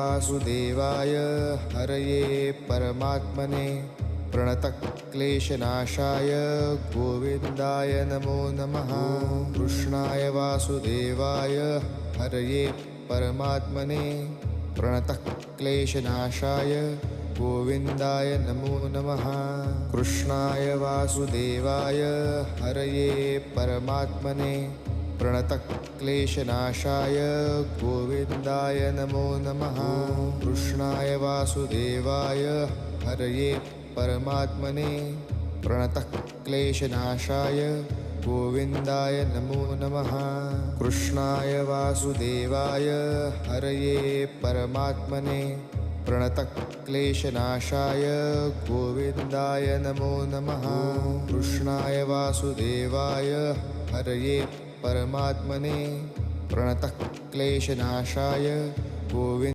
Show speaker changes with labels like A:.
A: वासुदेवाय हरये परमात्मने प्रणतक्लेशनाशाय गोविन्दाय नमो नमः। कृष्णाय वासुदेवाय हरये परमात्मने प्रणतक्लेशनाशाय गोविन्दाय नमो नमः। कृष्णाय वासुदेवाय हरये परमात्मने प्रणतक्लेशनाशाय गोविन्दाय नमो नमः। कृष्णाय वासुदेवाय हरये परमात्मने प्रणतक्लेशनाशाय गोविन्दाय नमो नमः। कृष्णाय वासुदेवाय हरये परमात्मने प्रणतक्लेशनाशाय गोविन्दाय नमो नमः। कृष्णाय वासुदेवाय हरये परमात्मने प्रणतक्लेशनाशाय गोविन्दाय